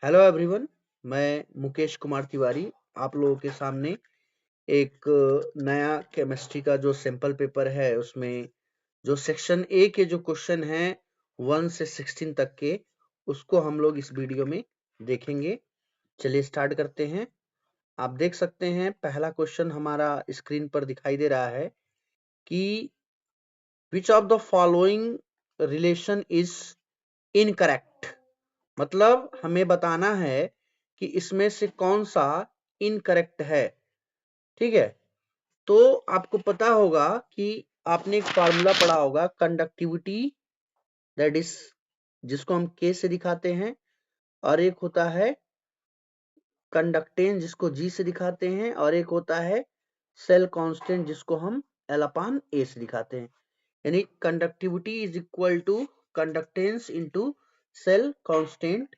Hello everyone, मैं मुकेश कुमार तिवारी आप लोगों के सामने एक नया केमिस्ट्री का जो सैंपल पेपर है उसमें जो सेक्शन ए के जो क्वेश्चन हैं 1 से 16 तक के उसको हम लोग इस वीडियो में देखेंगे। चलिए स्टार्ट करते हैं। आप देख सकते हैं पहला क्वेश्चन हमारा स्क्रीन पर दिखाई दे रहा है कि which of the following relation is incorrect. मतलब हमें बताना है कि इसमें से कौन सा इनकरेक्ट है। ठीक है, तो आपको पता होगा कि आपने एक फार्मूला पढ़ा होगा कंडक्टिविटी, दैट इज जिसको हम के से दिखाते हैं, और एक होता है कंडक्टेंस जिसको जी से दिखाते हैं, और एक होता है सेल कांस्टेंट जिसको हम एल अपान ए से दिखाते हैं। यानी conductivity is equal to conductance into cell constant.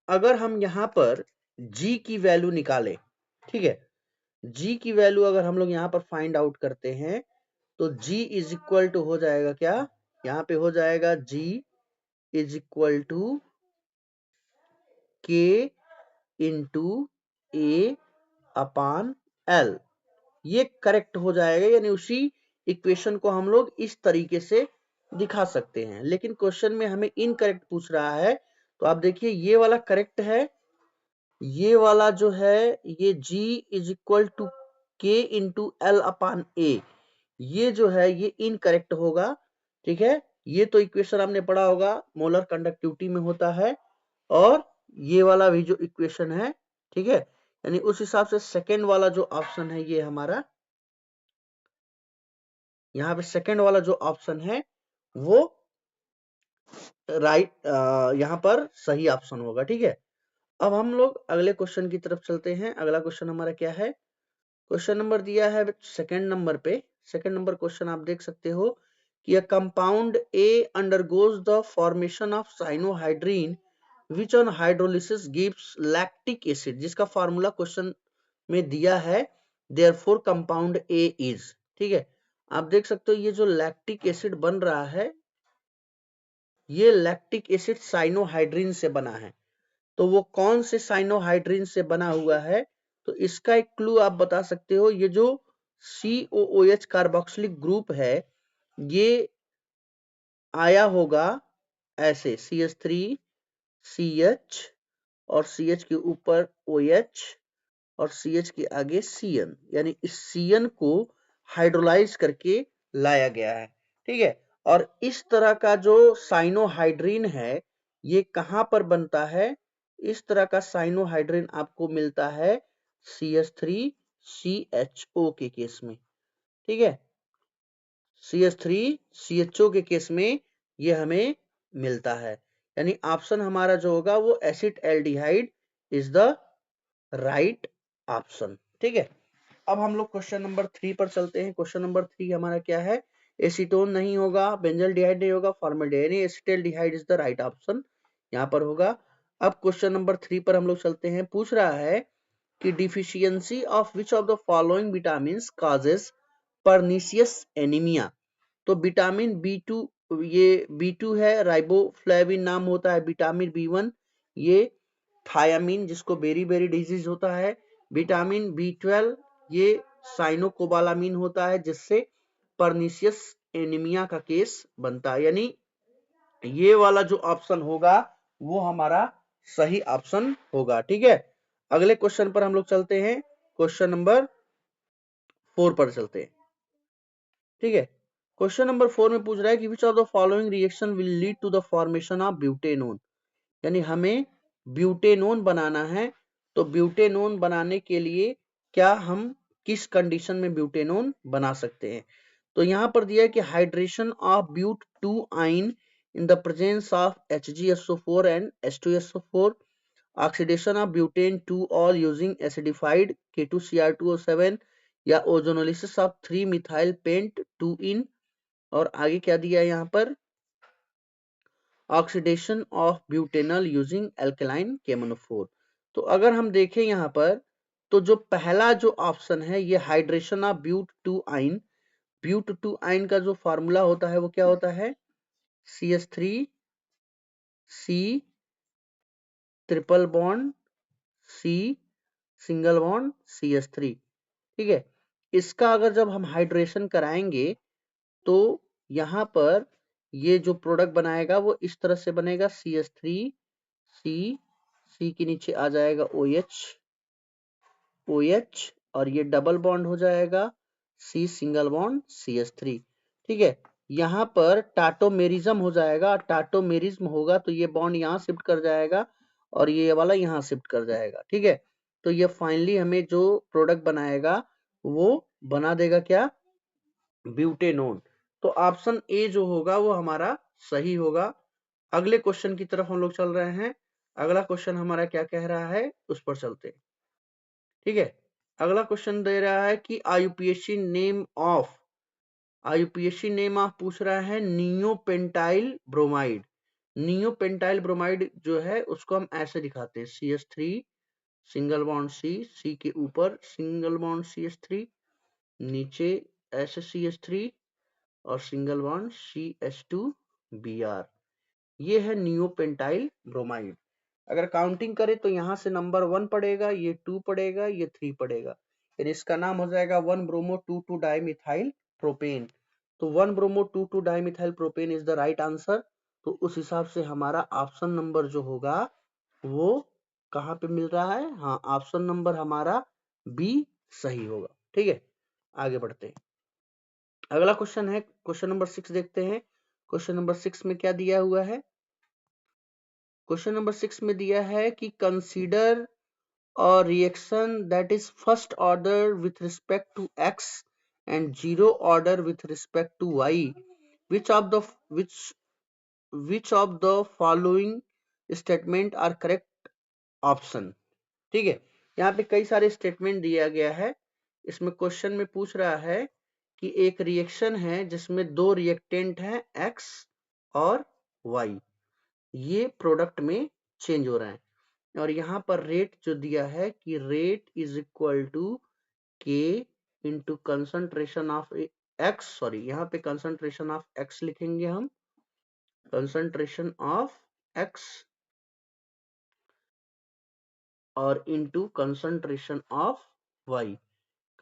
अगर हम यहाँ पर G की वैल्यू निकालें, ठीक है, G की वैल्यू अगर हम लोग यहाँ पर फाइंड आउट करते हैं तो G इज इक्वल टू हो जाएगा क्या, यहाँ पे हो जाएगा G is equal to K into A upon L. ये करेक्ट हो जाएगा, यानी उसी इक्वेशन को हम लोग इस तरीके से दिखा सकते हैं। लेकिन क्वेश्चन में हमें इनकरेक्ट पूछ रहा है, तो आप देखिए ये वाला करेक्ट है, ये वाला जो है ये G is equal to K into L अपान ए, ये जो है ये इनकरेक्ट होगा। ठीक है, ये तो इक्वेशन आपने पढ़ा होगा मोलर कंडक्टिविटी में होता है, और ये वाला भी जो इक्वेशन है, ठीक है, यानी उस हिसाब से सेकेंड वाला जो ऑप्शन है ये हमारा, यहाँ पे सेकेंड वाला जो ऑप्शन है वो राइट, यहाँ पर सही ऑप्शन होगा। ठीक है, अब हम लोग अगले क्वेश्चन की तरफ चलते हैं। अगला क्वेश्चन हमारा क्या है, क्वेश्चन नंबर दिया है सेकंड नंबर पे। सेकंड नंबर क्वेश्चन आप देख सकते हो कि a compound A undergoes the formation of cyanohydrin which on hydrolysis gives lactic acid, जिसका फार्मूला क्वेश्चन में दिया है देयरफॉर कंपाउंड ए इज। ठीक है, आप देख सकते हो ये जो लैक्टिक एसिड बन रहा है ये लैक्टिक एसिड साइनोहाइड्रीन से बना है। तो वो कौन से साइनोहाइड्रीन से बना हुआ है, तो इसका एक क्लू आप बता सकते हो, ये जो COOH कार्बोक्सिलिक ग्रुप है ये आया होगा ऐसे CH3CH और CH के ऊपर OH और CH के आगे CN, यानी इस CN को हाइड्रोलाइज करके लाया गया है। ठीक है, और इस तरह का जो साइनोहाइड्रीन है ये कहां पर बनता है, इस तरह का साइनोहाइड्रीन आपको मिलता है CH3CHO के केस में। ठीक है, CH3CHO के केस में ये हमें मिलता है, यानी ऑप्शन हमारा जो होगा वो acid aldehyde is the right option. ठीक है, अब हम लोग क्वेश्चन नंबर 3 पर चलते हैं। क्वेश्चन नंबर 3 हमारा क्या है, एसीटोन नहीं होगा, बेंजल्डिहाइड नहीं होगा, फॉर्मल्डिहाइड नहीं, acetaldehyde is the right option यहाँ पर होगा। अब क्वेश्चन नंबर 3 पर हम लोग चलते हैं। पूछ रहा है कि deficiency of which of the following vitamin causes pernicious anaemia. तो विटामिन B2, ये B2 है, राइबोफ्लेविन नाम होता है, विटामिन B1 ये थायामीन जिसको बेरी बेरी डिजीज होता है, विटामिन B12 ये साइनोकोबालामीन होता है जिससे पर्निशियस एनीमिया का केस बनता है। यानी ये वाला जो ऑप्शन होगा वो हमारा सही ऑप्शन होगा। ठीक है, अगले क्वेश्चन पर हम लोग चलते हैं। क्वेश्चन नंबर 4 पर चलते हैं। ठीक है, क्वेश्चन नंबर 4 में पूछ रहा है कि which of the following reaction will lead to the formation of butanone. यानी हमें ब्यूटेनोन बनाना है, तो ब्यूटेनोन बनाने के लिए क्या हम किस कंडीशन में ब्यूटेनोन बना सकते हैं। तो यहां पर दिया है कि हाइड्रेशन ऑफ ब्यूट 2 आइन in the presence of HgSO4 and H2SO4, oxidation of butane 2 all using acidified K2Cr2O7, या ओजोनोलिसिस ऑफ 3 मिथाइल पेंट 2 इन, और आगे क्या दिया है यहाँ पर, oxidation of butanol using alkaline KMnO4। तो अगर हम देखें यहाँ पर तो जो पहला जो ऑप्शन है ये हाइड्रेशन ऑफ ब्यूट 2 आइन, ब्यूट 2 आइन का जो फार्मूला होता है वो क्या होता है, CH3 triple bond C single bond CH3। ठीक है, इसका अगर जब हम हाइड्रेशन कराएंगे तो यहाँ पर ये जो प्रोडक्ट बनाएगा वो इस तरह से बनेगा, CH3 सी के नीचे आ जाएगा OH और ये डबल बॉन्ड हो जाएगा C सिंगल बॉन्ड CH3। ठीक है, यहाँ पर टाटोमेरिज्म हो जाएगा, टाटोमेरिज्म होगा तो ये बॉन्ड यहाँ शिफ्ट कर जाएगा और ये वाला यहाँ शिफ्ट कर जाएगा। ठीक है, तो ये फाइनली हमें जो प्रोडक्ट बनाएगा वो बना देगा क्या, ब्यूटेनोन। तो ऑप्शन ए जो होगा वो हमारा सही होगा। अगले क्वेश्चन की तरफ हम लोग चल रहे हैं। अगला क्वेश्चन हमारा क्या कह रहा है उस पर चलते हैं। ठीक है, अगला क्वेश्चन दे रहा है कि आईयूपीएसी नेम ऑफ पूछ रहा है नियोपेंटाइल ब्रोमाइड। नियोपेंटाइल ब्रोमाइड जो है उसको हम ऐसे दिखाते हैं, CH3 सिंगल बॉन्ड C के ऊपर सिंगल बॉन्ड CH3, नीचे ऐसे CH3 और सिंगल बॉन्ड CH2Br। ये है नियोपेंटाइल ब्रोमाइड। अगर काउंटिंग करें तो यहाँ से नंबर 1 पड़ेगा, ये 2 पड़ेगा, ये 3 पड़ेगा, फिर इसका नाम हो जाएगा 1 ब्रोमो 2 डाइमिथाइल प्रोपेन। तो 1 bromo 2 dimethyl propane is the right answer. तो उस हिसाब से हमारा ऑप्शन नंबर जो होगा वो कहाँ पे मिल रहा है, हाँ ऑप्शन नंबर हमारा बी सही होगा। ठीक है, आगे बढ़ते हैं। अगला क्वेश्चन है क्वेश्चन नंबर 6, देखते हैं क्वेश्चन नंबर 6 में क्या दिया हुआ है। क्वेश्चन नंबर 6 में दिया है कि consider a reaction that is first order with respect to x and zero order with respect to y, which of the which of the following statement are correct option। ठीक है, यहाँ पे कई सारे स्टेटमेंट दिया गया है। इसमें क्वेश्चन में पूछ रहा है कि एक रिएक्शन है जिसमें दो रिएक्टेंट हैं x और y, ये प्रोडक्ट में चेंज हो रहे हैं और यहाँ पर रेट जो दिया है कि rate is equal to K into concentration of X, sorry यहाँ पे कंसंट्रेशन ऑफ एक्स लिखेंगे हम, कंसंट्रेशन ऑफ एक्स और into concentration of Y.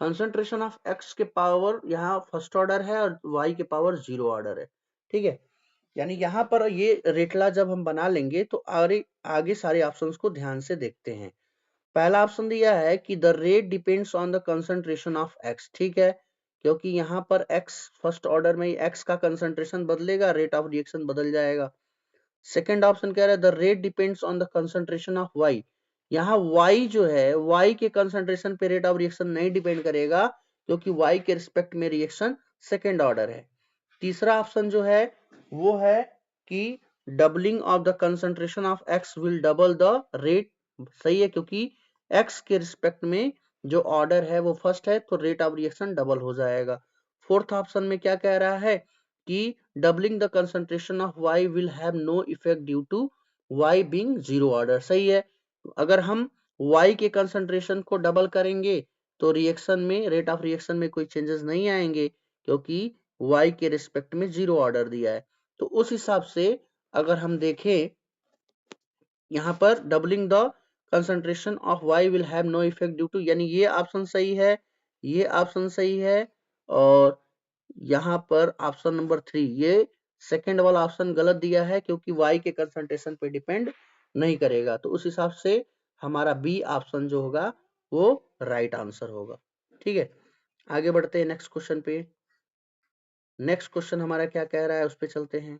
Concentration of X के पावर यहाँ फर्स्ट ऑर्डर है और वाई के पावर 0 ऑर्डर है। ठीक है, यानी यहाँ पर ये रेटला जब हम बना लेंगे तो आगे सारे ऑप्शंस को ध्यान से देखते हैं। पहला ऑप्शन दिया है कि the rate depends on the concentration of X. ठीक है, क्योंकि यहाँ पर एक्स फर्स्ट ऑर्डर में एक्स का कंसंट्रेशन बदलेगा, रेट ऑफ रिएक्शन बदल जाएगा। सेकंड ऑप्शन कह रहा है the rate depends on the concentration of Y. यहाँ वाई जो है वाई के कंसंट्रेशन पे रेट ऑफ रिएक्शन नहीं डिपेंड करेगा क्योंकि वाई के रिस्पेक्ट में रिएक्शन सेकेंड ऑर्डर है। तीसरा ऑप्शन जो है वो है कि doubling of the concentration of x will double the rate. सही है, क्योंकि एक्स के रिस्पेक्ट में जो ऑर्डर है वो फर्स्ट है तो रेट ऑफ रिएक्शन डबल हो जाएगा। फोर्थ ऑप्शन में क्या कह रहा है कि doubling the concentration of Y will have no effect due to Y being 0 order. सही है, अगर हम वाई के कंसंट्रेशन को डबल करेंगे तो रिएक्शन में रेट ऑफ रिएक्शन में कोई चेंजेस नहीं आएंगे क्योंकि वाई के रिस्पेक्ट में 0 ऑर्डर दिया है। तो उस हिसाब से अगर हम देखें यहाँ पर doubling the concentration of Y will have no effect due to, यानी ये ऑप्शन सही है, ये ऑप्शन सही है और यहाँ पर ऑप्शन नंबर 3 ये सेकंड वाला ऑप्शन गलत दिया है क्योंकि वाई के कंसंट्रेशन पे डिपेंड नहीं करेगा। तो उस हिसाब से हमारा बी ऑप्शन जो होगा वो राइट आंसर होगा। ठीक है, आगे बढ़ते हैं नेक्स्ट क्वेश्चन पे। नेक्स्ट क्वेश्चन हमारा क्या कह रहा है उस पे चलते हैं।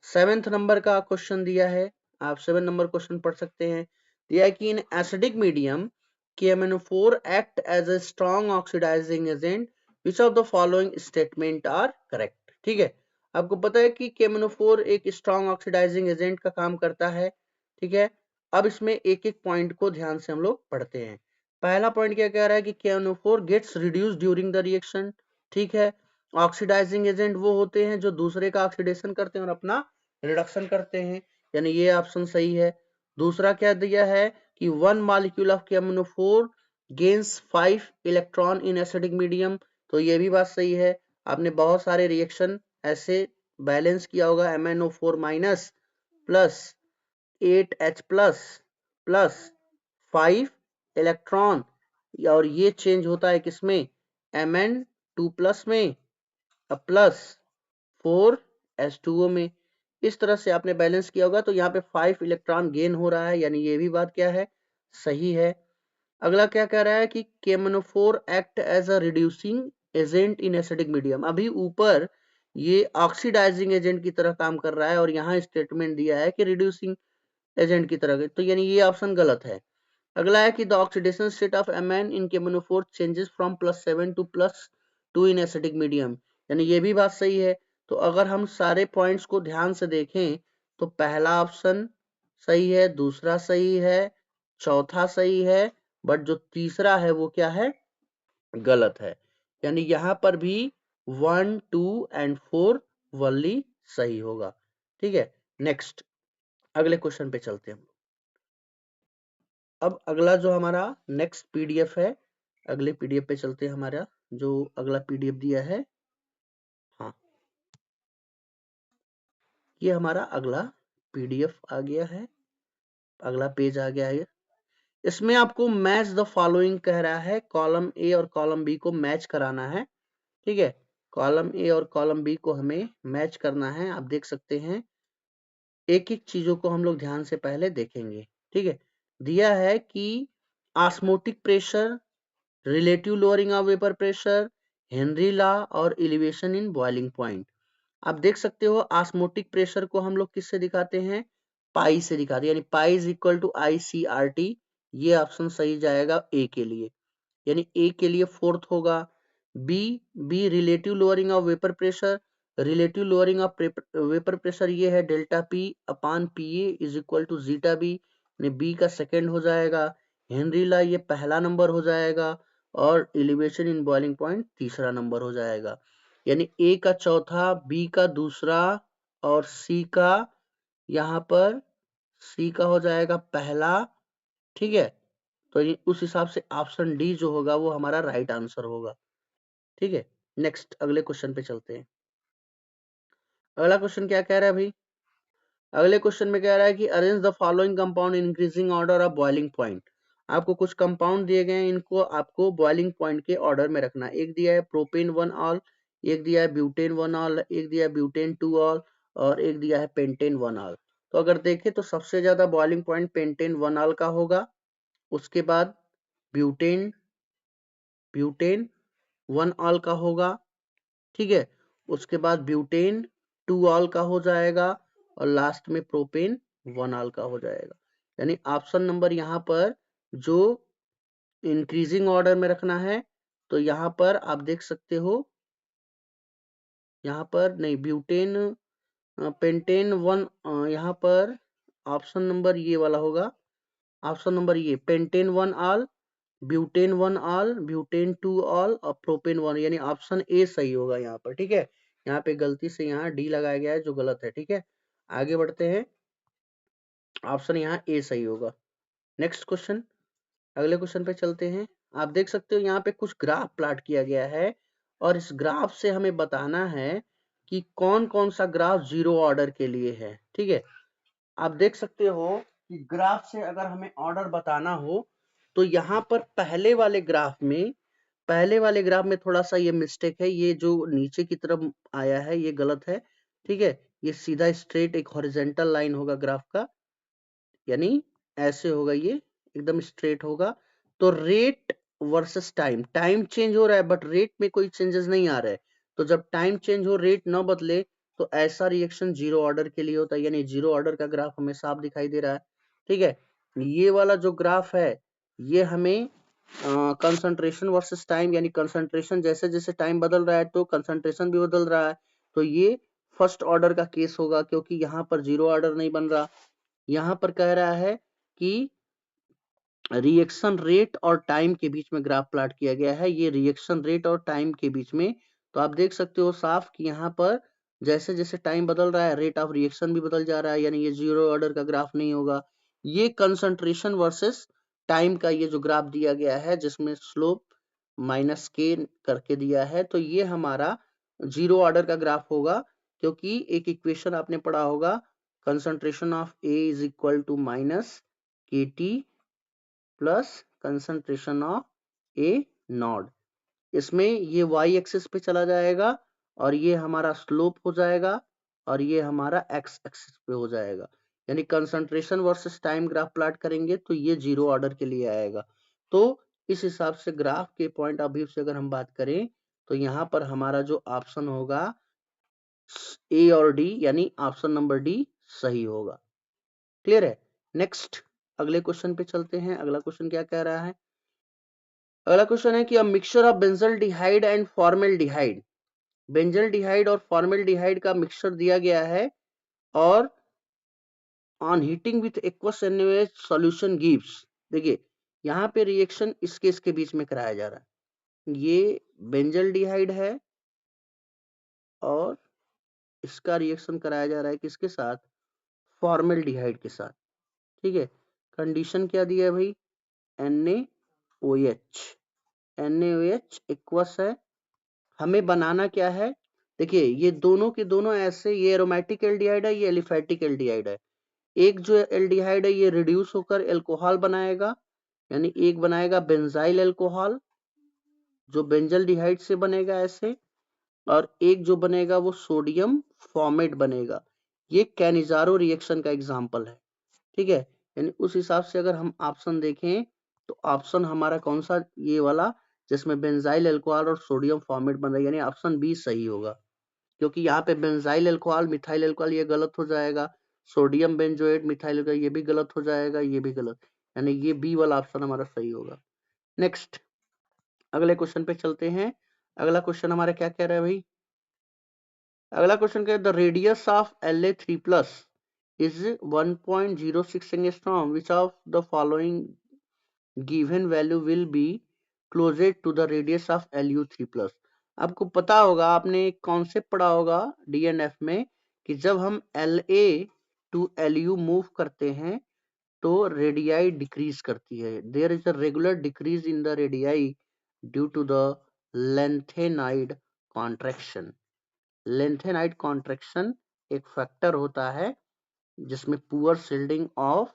7th नंबर का क्वेश्चन दिया है, आप 7 नंबर क्वेश्चन पढ़ सकते हैं। दिया है कि इन acidic medium KMnO4 act as a strong oxidizing agent, which of the following statement are correct। ठीक है, आपको पता है कि KMnO4 एक स्ट्रॉन्ग ऑक्सीडाइजिंग एजेंट का काम करता है। ठीक है, अब इसमें एक एक पॉइंट को ध्यान से हम लोग पढ़ते हैं। पहला पॉइंट क्या कह रहा है कि KMnO4 gets reduce during the reaction. ठीक है, ऑक्सीडाइजिंग एजेंट वो होते हैं जो दूसरे का ऑक्सीडेशन करते हैं और अपना रिडक्शन करते हैं, यानी ये ऑप्शन सही है। दूसरा क्या दिया है कि 1 molecule of KMnO4 gains 5 electron in acidic medium, तो ये भी बात सही है। आपने बहुत सारे रिएक्शन ऐसे बैलेंस किया होगा MnO4 minus plus 8H plus plus 5 electron, और ये चेंज होता है किसमें, Mn2 प्लस में प्लस 4H2O में। इस तरह से आपने बैलेंस किया होगा, तो यहाँ पे 5 इलेक्ट्रॉन गेन हो रहा है, यानी ये भी बात क्या है, सही है। अगला क्या कह रहा है कि KMnO4 act as a reducing agent in acidic medium. अभी ऊपर ये ऑक्सीडाइजिंग एजेंट की तरह काम कर रहा है, और यहाँ स्टेटमेंट दिया है कि रिड्यूसिंग एजेंट की तरह, तो यानी ये ऑप्शन गलत है। अगला है कि the oxidation state of Mn in KMnO4 changes from +7 to +2 in acidic medium, यानी ये भी बात सही है। तो अगर हम सारे पॉइंट्स को ध्यान से देखें तो पहला ऑप्शन सही है, दूसरा सही है, चौथा सही है, बट जो तीसरा है वो क्या है, गलत है। यानी यहाँ पर भी 1, 2 एंड 4 वनली सही होगा। ठीक है, नेक्स्ट अगले क्वेश्चन पे चलते हैं। अब अगला जो हमारा नेक्स्ट पीडीएफ है, अगले पीडीएफ पे चलते हैं। हमारा जो अगला पीडीएफ दिया है, हाँ, ये हमारा अगला पीडीएफ आ गया है, अगला पेज आ गया है। इसमें आपको मैच द फॉलोइंग कह रहा है, कॉलम ए और कॉलम बी को मैच कराना है। ठीक है, कॉलम ए और कॉलम बी को हमें मैच करना है। आप देख सकते हैं, एक एक चीजों को हम लोग ध्यान से पहले देखेंगे। ठीक है, दिया है कि osmotic pressure, relative lowering of vapour pressure, Henry law और एलिवेशन इन बॉइलिंग पॉइंट। आप देख सकते हो ऑस्मोटिक प्रेशर को हम लोग किससे दिखाते हैं, पाई से दिखाते हैं, यानी pi is equal to ICRT। ये ऑप्शन सही जाएगा ए के लिए, यानी ए के लिए फोर्थ होगा। B, B relative lowering of vapour pressure, relative lowering of vapour pressure ये है delta P upon PA is equal to zeta B, B का सेकेंड हो जाएगा। हेनरी लॉ ये पहला नंबर हो जाएगा, और एलिवेशन इन बॉइलिंग पॉइंट तीसरा नंबर हो जाएगा। यानी ए का चौथा, बी का दूसरा, और सी का यहाँ पर सी का हो जाएगा पहला। ठीक है, तो उस हिसाब से ऑप्शन डी जो होगा वो हमारा राइट आंसर होगा। ठीक है, नेक्स्ट अगले क्वेश्चन पे चलते हैं। अगला क्वेश्चन क्या कह रहा है भाई, अगले क्वेश्चन में कह रहा है कि arrange the following compound increasing order of boiling point. आपको कुछ कंपाउंड दिए गए हैं, इनको आपको बॉइलिंग पॉइंट के ऑर्डर में रखना है। एक दिया है प्रोपेन 1 ऑल, एक दिया है ब्यूटेन 1 ऑल, एक दिया है ब्यूटेन 2 ऑल, और एक दिया है पेंटेन 1 ऑल। तो अगर देखें तो सबसे ज्यादा बॉइलिंग पॉइंट पेंटेन 1 ऑल का होगा, उसके बाद ब्यूटेन ब्यूटेन 1 ऑल का होगा। ठीक है, उसके बाद ब्यूटेन 2 ऑल का हो जाएगा, और लास्ट में प्रोपेन 1 ऑल का हो जाएगा। यानी ऑप्शन नंबर यहाँ पर जो इंक्रीजिंग ऑर्डर में रखना है, तो यहाँ पर आप देख सकते हो, यहाँ पर नहीं, ब्यूटेन पेंटेन 1, यहाँ पर ऑप्शन नंबर ये वाला होगा, ऑप्शन नंबर ये pentane 1 all, butane 1 all, butane 2 all और प्रोपेन 1, यानी ऑप्शन ए सही होगा यहाँ पर। ठीक है, यहाँ पे गलती से यहाँ डी लगाया गया है जो गलत है। ठीक है, आगे बढ़ते हैं, ऑप्शन यहाँ ए सही होगा। नेक्स्ट क्वेश्चन, अगले क्वेश्चन पे चलते हैं। आप देख सकते हो यहाँ पे कुछ ग्राफ प्लॉट किया गया है, और इस ग्राफ से हमें बताना है कि कौन कौन सा ग्राफ जीरो ऑर्डर के लिए है। ठीक है, आप देख सकते हो कि ग्राफ से अगर हमें ऑर्डर बताना हो, तो यहाँ पर पहले वाले ग्राफ में थोड़ा सा ये मिस्टेक है, ये जो नीचे की तरफ आया है ये गलत है। ठीक है, ये सीधा स्ट्रेट एक हॉरिजेंटल लाइन होगा ग्राफ का, यानी ऐसे होगा, ये एकदम स्ट्रेट होगा। तो rate versus time, time change हो रहा है बट रेट में कोई चेंजेस नहीं आ रहा है। तो जब टाइम चेंज हो रेट न बदले, तो ऐसा रिएक्शन जीरो ऑर्डर के लिए होता है, यानी जीरो ऑर्डर का ग्राफ हमें साफ दिखाई दे रहा है। ठीक है, ये वाला जो ग्राफ है ये हमें कंसंट्रेशन वर्सेस टाइम, यानी कंसंट्रेशन जैसे जैसे टाइम बदल रहा है तो कंसंट्रेशन भी बदल रहा है, तो ये फर्स्ट ऑर्डर का केस होगा, क्योंकि यहाँ पर जीरो ऑर्डर नहीं बन रहा। यहाँ पर कह रहा है कि रिएक्शन रेट और टाइम के बीच में ग्राफ प्लॉट किया गया है, ये रिएक्शन रेट और टाइम के बीच में। तो आप देख सकते हो साफ कि यहाँ पर जैसे जैसे टाइम बदल रहा है रेट ऑफ रिएक्शन भी बदल जा रहा है, यानी ये जीरो ऑर्डर का ग्राफ नहीं होगा। ये कंसंट्रेशन वर्सेस टाइम का ये जो ग्राफ दिया गया है, जिसमें स्लोप -k करके दिया है, तो ये हमारा जीरो ऑर्डर का ग्राफ होगा, क्योंकि एक इक्वेशन आपने पढ़ा होगा concentration of A is equal to minus KT plus concentration of A not. इसमें ये y एक्सिस पे चला जाएगा और ये हमारा स्लोप हो जाएगा और ये हमारा x एक्सिस पे हो जाएगा, यानी concentration versus time graph plot करेंगे तो ये जीरो ऑर्डर के लिए आएगा। तो इस हिसाब से ग्राफ के पॉइंट ऑफ व्यू से अगर हम बात करें तो यहाँ पर हमारा जो ऑप्शन होगा ए और डी, यानी ऑप्शन नंबर डी सही होगा। क्लियर है? नेक्स्ट अगले क्वेश्चन पे चलते हैं। अगला क्वेश्चन क्या कह रहा है? अगला क्वेश्चन है कि a mixture of benzaldehyde and formaldehyde, benzaldehyde और फॉर्मेल्डिहाइड का मिक्सचर दिया गया है और on heating with aqueous NaOH solution gives. देखिए यहाँ पे रिएक्शन इसके बीच में कराया जा रहा है। ये बेंजल्डिहाइड है और इसका रिएक्शन कराया जा रहा है किसके साथ? फॉर्मेल्डिहाइड के साथ। ठीक है, कंडीशन क्या दिया है भाई? NaOH, NaOH एक्वस है। हमें बनाना क्या है? देखिए ये दोनों के दोनों ऐसे, ये एरोमेटिक एल्डिहाइड है, ये एलिफेटिक एल्डिहाइड है। एक जो एल्डिहाइड है ये रिड्यूस होकर एल्कोहल बनाएगा, यानी एक बनाएगा बेंजाइल एल्कोहल जो बेंजल्डिहाइड से बनेगा ऐसे, और एक जो बनेगा वो सोडियम फॉर्मेट बनेगा। ये कैनिजारो रिएक्शन का एग्जांपल है। ठीक है, यानी उस हिसाब से अगर हम ऑप्शन देखें तो ऑप्शन हमारा कौन सा? ये वाला जिसमें बेंजाइल अल्कोहल और सोडियम फॉर्मेट बन रहा है, यानी ऑप्शन बी सही होगा। क्योंकि यहाँ पे बेंजाइल अल्कोहल मिथाइल अल्कोहल ये गलत हो जाएगा, सोडियम बेंजोएट मिथाइल अल्कोहल ये भी गलत हो जाएगा, ये भी गलत, यानी ये बी वाला ऑप्शन हमारा सही होगा। नेक्स्ट अगले क्वेश्चन पे चलते हैं। अगला क्वेश्चन हमारा क्या कह रहा है भाई? अगला क्वेश्चन क्या है? The radius of La3+ is 1.06 angstrom, which of the following given value will be closest to the radius of Lu3+? आपको पता होगा, आपने एक कॉन्सेप्ट पढ़ा होगा DNF में कि जब हम La to Lu मूव करते हैं तो रेडियाई डिक्रीज करती है। There is a regular decrease in the radii due to the lanthanide contraction. Lanthanide contraction एक फैक्टर होता है जिसमें poor shielding of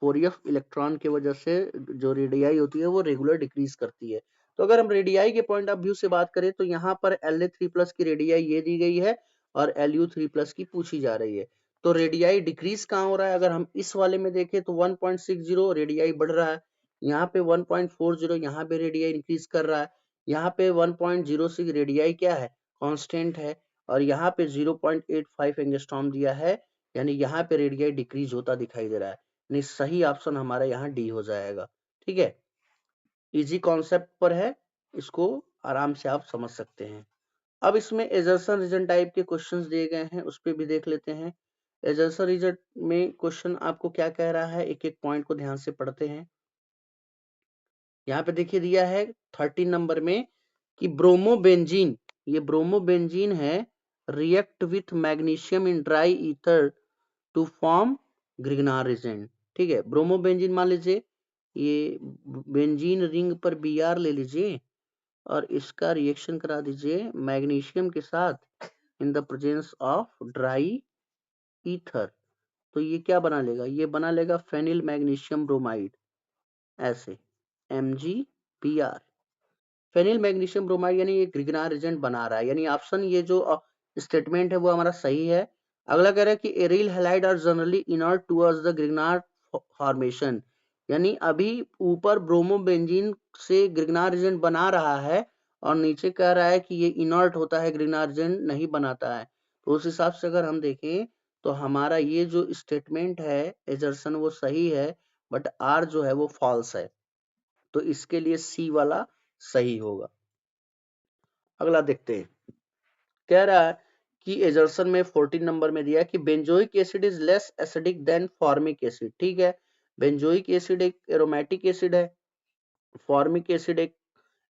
4f electron की वजह से जो रेडियाई होती है वो रेगुलर डिक्रीज करती है। तो अगर हम रेडियाई के पॉइंट ऑफ व्यू से बात करें तो यहाँ पर La3+ की रेडियाई ये दी गई है और Lu3+ की पूछी जा रही है। तो रेडियाई डिक्रीज कहाँ हो रहा है? अगर हम इस वाले में देखें तो 1.60 रेडियाई बढ़ रहा है, यहाँ पे 1.40 यहाँ पे रेडियाई इंक्रीज कर रहा है, यहाँ पे 1.06 रेडियाई क्या है? कांस्टेंट है, और यहाँ पे 0.85 एंगस्ट्रॉम दिया है, यानी यहाँ पे रेडियाई डिक्रीज होता दिखाई दे रहा है। नहीं, सही ऑप्शन हमारा यहाँ डी हो जाएगा। ठीक है, इजी कॉन्सेप्ट पर है, इसको आराम से आप समझ सकते हैं। अब इसमें एजर्सन रीजन टाइप के क्वेश्चंस दिए गए हैं, उस पर भी देख लेते हैं। एजर्सन रीजन में क्वेश्चन आपको क्या कह रहा है, एक एक पॉइंट को ध्यान से पढ़ते हैं। यहाँ पे देखिए दिया है 13 नंबर में कि ब्रोमोबेंजीन, ये ब्रोमोबेंजीन है, react with magnesium in dry ether to form Grignard agent. ठीक है, ब्रोमोबेंजीन मान लीजिए, ये बेंजीन रिंग पर Br ले लीजिए और इसका रिएक्शन करा दीजिए मैग्नीशियम के साथ in the presence of dry ether, तो ये क्या बना लेगा? ये बना लेगा फेनिल मैग्नीशियम ब्रोमाइड, ऐसे MgBr। फेनिल मैग्नीशियम ब्रोमाइड यानी ये ग्रिग्नार एजेंट बना रहा है, यानी ऑप्शन ये जो स्टेटमेंट है वो हमारा सही है। अगला कह रहा है कि aryl halide are generally inert towards the Grignard formation, यानी अभी ऊपर ब्रोमोबेंजीन से ग्रिग्नार एजेंट बना रहा है और नीचे कह रहा है कि ये इनर्ट होता है, ग्रिग्नार एजेंट नहीं बनाता है। तो उस हिसाब से अगर हम देखें तो हमारा ये जो स्टेटमेंट है एजर्सन वो सही है, बट आर जो है वो फॉल्स है, तो इसके लिए सी वाला सही होगा। अगला देखते हैं, कह रहा है कि एजर्सन में 14 नंबर में दिया है कि benzoic acid is less acidic then formic acid. ठीक है, बेंजोइक एसिड एक एरोमेटिक एसिड है, फॉर्मिक एसिड एक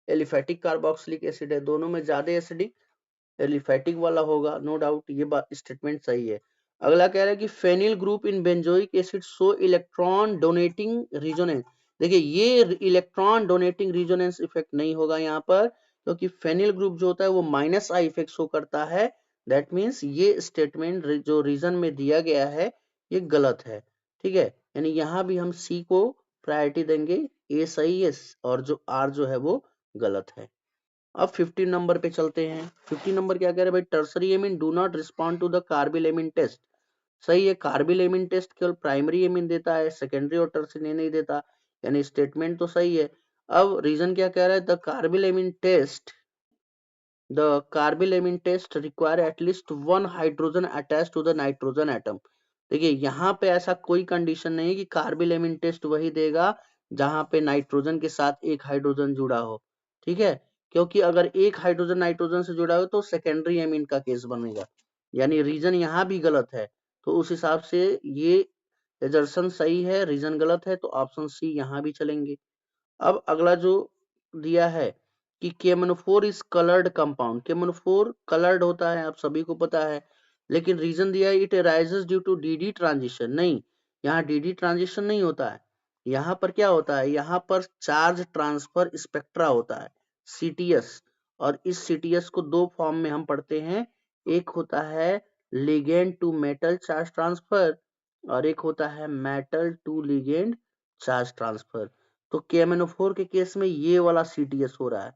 एलिफेटिक कार्बोक्सिलिक एसिड है, दोनों में ज्यादा एसिडिक एलिफेटिक वाला होगा, नो डाउट, ये बात स्टेटमेंट सही है। अगला कह रहा है कि phenyl group in benzoic acid show electron donating resonance. देखिए ये इलेक्ट्रॉन डोनेटिंग रिजोनेंस इफेक्ट नहीं होगा यहाँ पर, क्योंकि फेनिल ग्रुप जो होता है वो -I इफेक्ट शो करता है दैट मीन्स ये स्टेटमेंट जो रीजन में दिया गया है ये गलत है, ठीक है। यानी यहाँ भी हम सी को प्रायोरिटी देंगे, ए सही है और जो आर जो है वो गलत है। अब 15 नंबर पे चलते हैं। 15 नंबर क्या कह रहे हैं भाई, tertiary amine do not respond to the carbyl test. सही है, कार्बिल टेस्ट केवल प्राइमरी एमीन देता है, सेकेंडरी और टर्सरी नहीं देता, यानी स्टेटमेंट तो सही है। अब रीजन क्या कह रहा है, the carbyl test the carbylamine test require at least one hydrogen attached to the nitrogen atom। देखिए यहाँ पे ऐसा कोई कंडीशन नहीं है कि कार्बिलेमिन टेस्ट वही देगा जहां पे नाइट्रोजन के साथ एक हाइड्रोजन जुड़ा हो, ठीक है। क्योंकि अगर एक हाइड्रोजन नाइट्रोजन से जुड़ा हो तो सेकेंडरी एमीन का केस बनेगा, यानी रीजन यहाँ भी गलत है। तो उस हिसाब से ये एजर्सन सही है, रीजन गलत है, तो ऑप्शन सी यहाँ भी चलेंगे। अब अगला जो दिया है कि chromophore is coloured compound, chromophore coloured होता है, आप सभी को पता है, लेकिन रीजन दिया है it arises due to DD transition. नहीं, यहाँ डीडी ट्रांजिशन नहीं होता है, यहाँ पर क्या होता है, यहाँ पर चार्ज ट्रांसफर स्पेक्ट्रा होता है, सीटीएस। और इस सीटीएस को दो फॉर्म में हम पढ़ते हैं, एक होता है ligand to metal charge transfer और एक होता है metal to ligand charge transfer. तो KMnO4 के केस में ये वाला सीटीएस हो रहा है,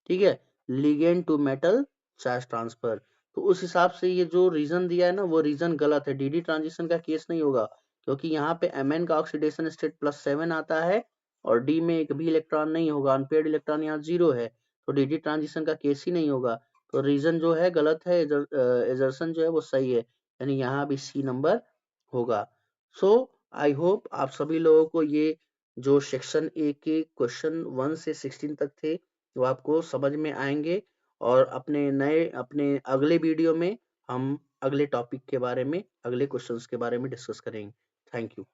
ठीक है, ligand to metal charge transfer. तो उस हिसाब से ये जो रीजन दिया है ना वो रीजन गलत है, डीडी ट्रांजिशन का केस नहीं होगा, क्योंकि यहाँ पे Mn का ऑक्सीडेशन स्टेट +7 आता है और डी में एक भी इलेक्ट्रॉन नहीं होगा, अनपेयर्ड इलेक्ट्रॉन यहाँ 0 है, तो डीडी ट्रांजिशन का केस ही नहीं होगा। तो रीजन जो है गलत है, एजर्सन जो है वो सही है, यानी यहाँ भी सी नंबर होगा। सो आई होप आप सभी लोगों को ये जो सेक्शन ए के क्वेश्चन 1 से 16 तक थे वो आपको समझ में आएंगे, और अपने अगले वीडियो में हम अगले टॉपिक के बारे में, अगले क्वेश्चंस के बारे में डिस्कस करेंगे। Thank you.